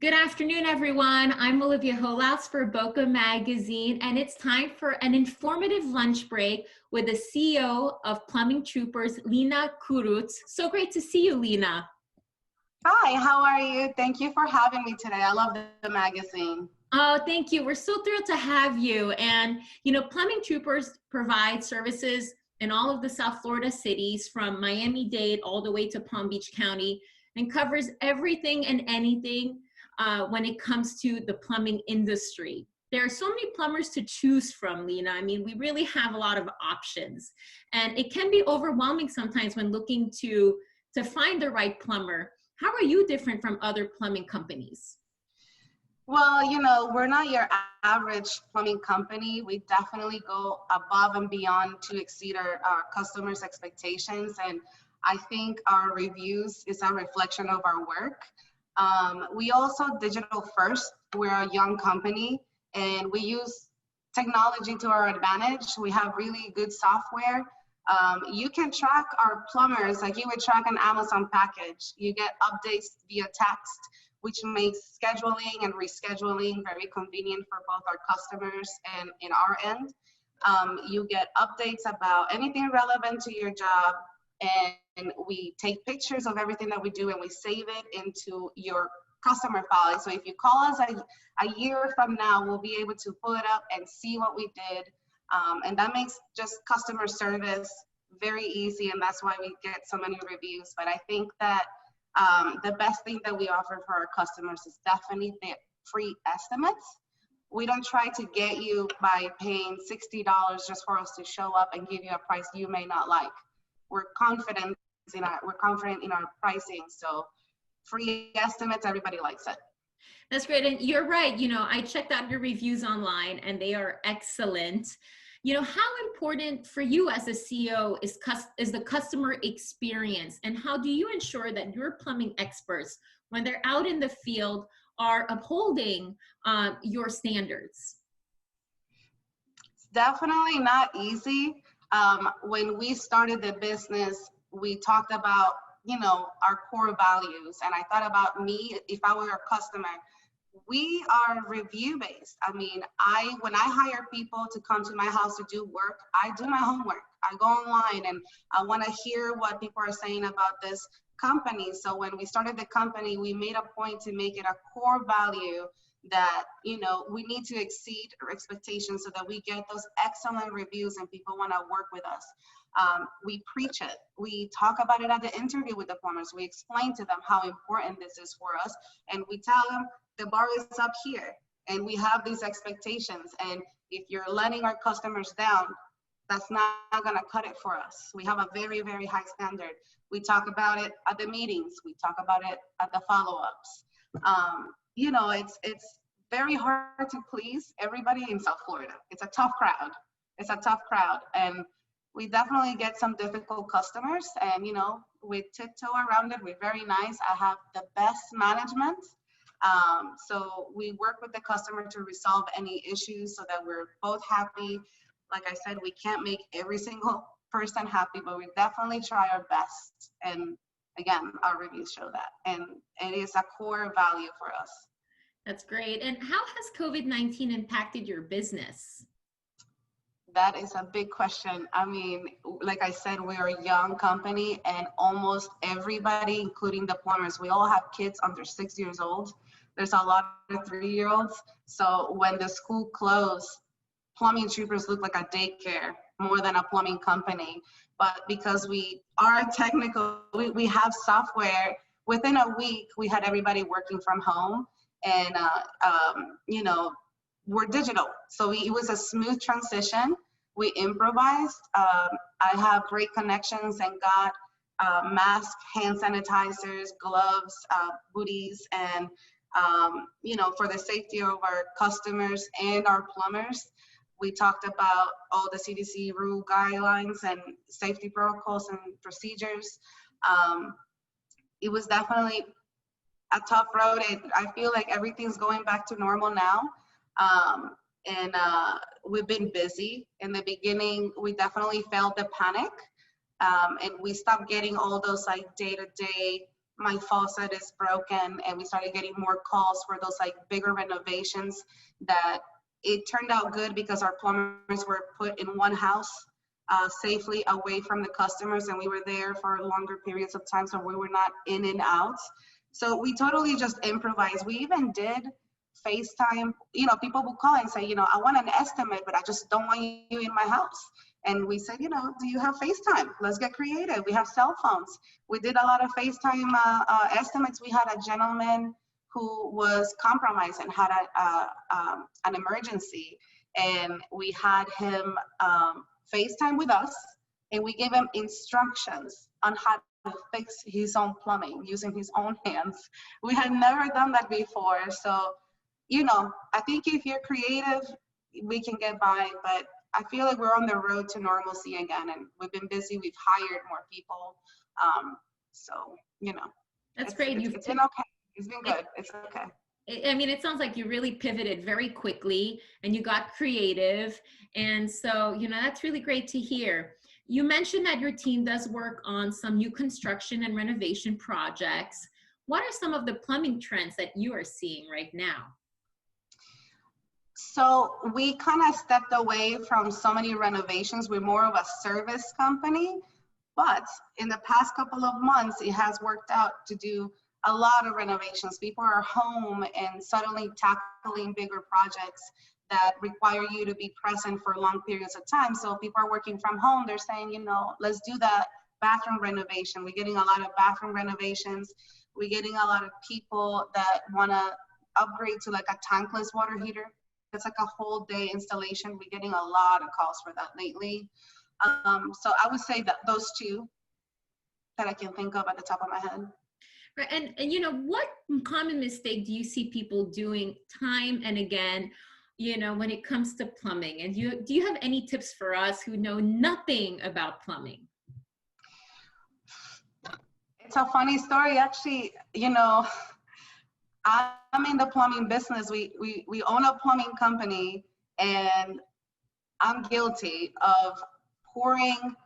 Good afternoon, everyone. I'm Olivia Holaus for Boca Magazine, and it's time for an informative lunch break with the CEO of Plumbing Troopers, Lina Kurutz. So great to see you, Lina. Hi, how are you? Thank you for having me today. I love the magazine. Oh, thank you. We're so thrilled to have you. And, Plumbing Troopers provide services in all of the South Florida cities from Miami-Dade all the way to Palm Beach County, and covers everything and anything when it comes to the plumbing industry. There are so many plumbers to choose from, Lina. I mean, we really have a lot of options, and it can be overwhelming sometimes when looking to find the right plumber. How are you different from other plumbing companies? Well, we're not your average plumbing company. We definitely go above and beyond to exceed our customers' expectations. And I think our reviews is a reflection of our work. We also digital first. We're a young company and we use technology to our advantage. We have really good software. You can track our plumbers like you would track an Amazon package. You get updates via text, which makes scheduling and rescheduling very convenient for both our customers and in our end. You get updates about anything relevant to your job, and we take pictures of everything that we do and we save it into your customer file. So if you call us a year from now, we'll be able to pull it up and see what we did. And that makes just customer service very easy, and that's why we get so many reviews. But I think that the best thing that we offer for our customers is definitely the free estimates. We don't try to get you by paying $60 just for us to show up and give you a price you may not like. We're confident in our pricing, so free estimates, everybody likes it. That's great, and you're right. I checked out your reviews online, and they are excellent. How important for you as a CEO is the customer experience, and how do you ensure that your plumbing experts, when they're out in the field, are upholding your standards? It's definitely not easy. When we started the business, we talked about, our core values, and I thought about me, if I were a customer. We are review based. I mean, when I hire people to come to my house to do work, I do my homework. I go online and I want to hear what people are saying about this company. So when we started the company, we made a point to make it a core value that, we need to exceed our expectations so that we get those excellent reviews and people want to work with us. We preach it. We talk about it at the interview with the plumbers. We explain to them how important this is for us, and we tell them the bar is up here and we have these expectations, and if you're letting our customers down, that's not going to cut it for us. We have a very, very high standard. We talk about it at the meetings. We talk about it at the follow-ups. It's very hard to please everybody in South Florida. It's a tough crowd. And we definitely get some difficult customers, and, we tiptoe around it. We're very nice. I have the best management. So we work with the customer to resolve any issues so that we're both happy. Like I said, we can't make every single person happy, but we definitely try our best. And again, our reviews show that. And it is a core value for us. That's great. And how has COVID-19 impacted your business? That is a big question. I mean, like I said, we're a young company, and almost everybody, including the plumbers, we all have kids under 6 years old. There's a lot of 3-year-olds. So when the school closed, Plumbing Troopers look like a daycare more than a plumbing company. But because we are technical, we have software, within a week, we had everybody working from home. And, we're digital. So it was a smooth transition. We improvised. I have great connections and got masks, hand sanitizers, gloves, booties, and, for the safety of our customers and our plumbers. We talked about all the CDC rule guidelines and safety protocols and procedures. It was definitely a tough road. I feel like everything's going back to normal now. And we've been busy. In the beginning, we definitely felt the panic, and we stopped getting all those like day-to-day my faucet is broken, and we started getting more calls for those like bigger renovations. That it turned out good because our plumbers were put in one house safely away from the customers, and we were there for longer periods of time, so we were not in and out. So we totally just improvised. We even did FaceTime. You know, people will call and say, you know, I want an estimate, but I just don't want you in my house. And we said, you know, do you have FaceTime? Let's get creative. We have cell phones. We did a lot of FaceTime estimates. We had a gentleman who was compromised and had an emergency, and we had him FaceTime with us, and we gave him instructions on how to fix his own plumbing using his own hands. We had never done that before. So, you know, I think if you're creative, we can get by, but I feel like we're on the road to normalcy again, and we've been busy. We've hired more people. So, you know. That's great. It's been okay. It's been good. It's okay. I mean, it sounds like you really pivoted very quickly and you got creative. And so, you know, that's really great to hear. You mentioned that your team does work on some new construction and renovation projects. What are some of the plumbing trends that you are seeing right now? So we kind of stepped away from so many renovations. We're more of a service company, but in the past couple of months, it has worked out to do a lot of renovations. People are home and suddenly tackling bigger projects that require you to be present for long periods of time. So people are working from home. They're saying, you know, let's do that bathroom renovation. We're getting a lot of bathroom renovations. We're getting a lot of people that want to upgrade to like a tankless water heater. It's like a whole day installation. We're getting a lot of calls for that lately. So I would say that those two that I can think of at the top of my head. Right. And you know, what common mistake do you see people doing time and again, you know, when it comes to plumbing? And do you have any tips for us who know nothing about plumbing? It's a funny story, actually. You know, I'm in the plumbing business. We own a plumbing company, and I'm guilty of pouring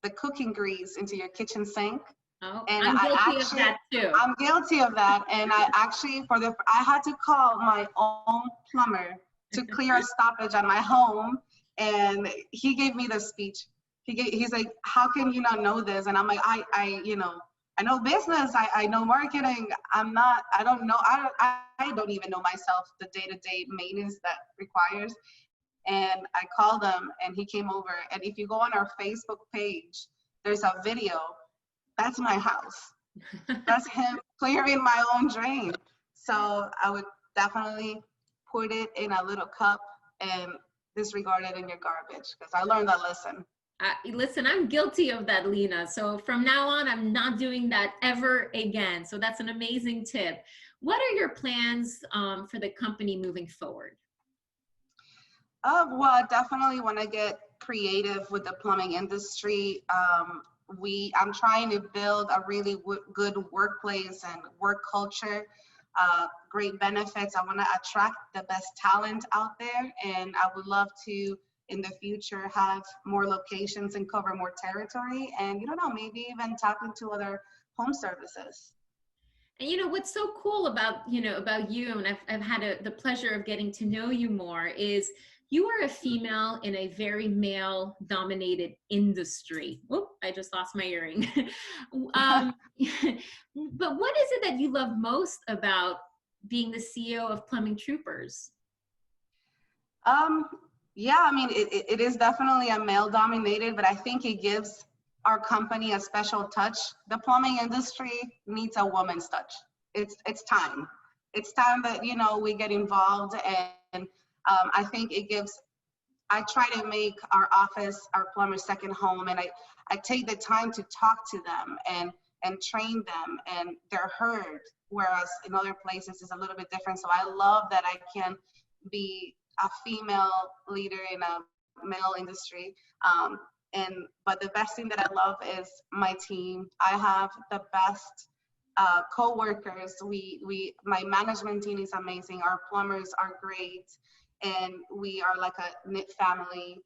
the cooking grease into your kitchen sink. Oh, And I'm guilty of that too. I'm guilty of that. And I actually, I had to call my own plumber to clear a stoppage on my home. And he gave me the speech. He's like, how can you not know this? And I'm like, I know business. I know marketing. I don't know. I don't even know myself the day-to-day maintenance that requires. And I called him, and he came over. And if you go on our Facebook page, there's a video. That's my house. That's him clearing my own drain. So I would definitely put it in a little cup and disregard it in your garbage, because I learned that lesson. Listen, I'm guilty of that, Lena. So from now on, I'm not doing that ever again. So that's an amazing tip. What are your plans for the company moving forward? Well, I definitely want to get creative with the plumbing industry. I'm trying to build a really good workplace and work culture, great benefits. I want to attract the best talent out there, and I would love to, in the future, have more locations and cover more territory, and you don't know, maybe even tap into other home services. And you know what's so cool about you, and I've had the pleasure of getting to know you more, is you are a female in a very male-dominated industry. Whoop, I just lost my earring. But what is it that you love most about being the CEO of Plumbing Troopers? Yeah, I mean, it is definitely a male-dominated, but I think it gives our company a special touch. The plumbing industry needs a woman's touch. It's time. It's time that, you know, we get involved, and I think I try to make our office, our plumber's second home, and I take the time to talk to them and train them, and they're heard, whereas in other places it's a little bit different. So I love that I can be a female leader in a male industry. But the best thing that I love is my team. I have the best co-workers. My management team is amazing. Our plumbers are great, and we are like a knit family,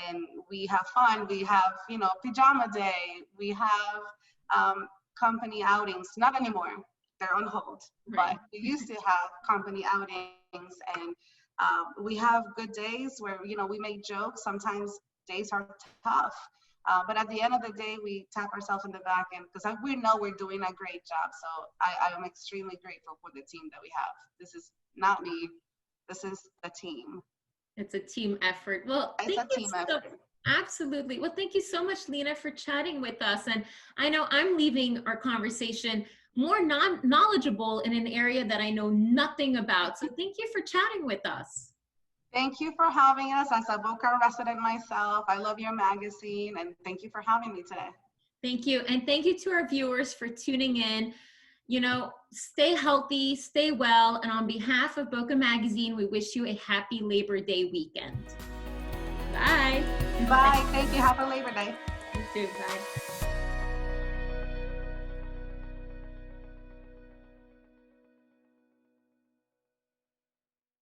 and we have fun. We have, you know, pajama day. We have company outings, not anymore, they're on hold, Right. but we used to have company outings, and we have good days where, we make jokes. Sometimes days are tough. But at the end of the day, we tap ourselves in the back end because we know we're doing a great job. So I am extremely grateful for the team that we have. This is not me. This is the team. It's a team effort. Well, It's a team effort. Absolutely. Well, thank you so much, Lena, for chatting with us. And I know I'm leaving our conversation more knowledgeable in an area that I know nothing about. So thank you for chatting with us. Thank you for having us. As a Boca resident myself, I love your magazine, and thank you for having me today. Thank you. And thank you to our viewers for tuning in. Stay healthy, stay well. And on behalf of Boca Magazine, we wish you a happy Labor Day weekend. Bye. Bye. Thank you. Happy Labor Day. You too. Bye.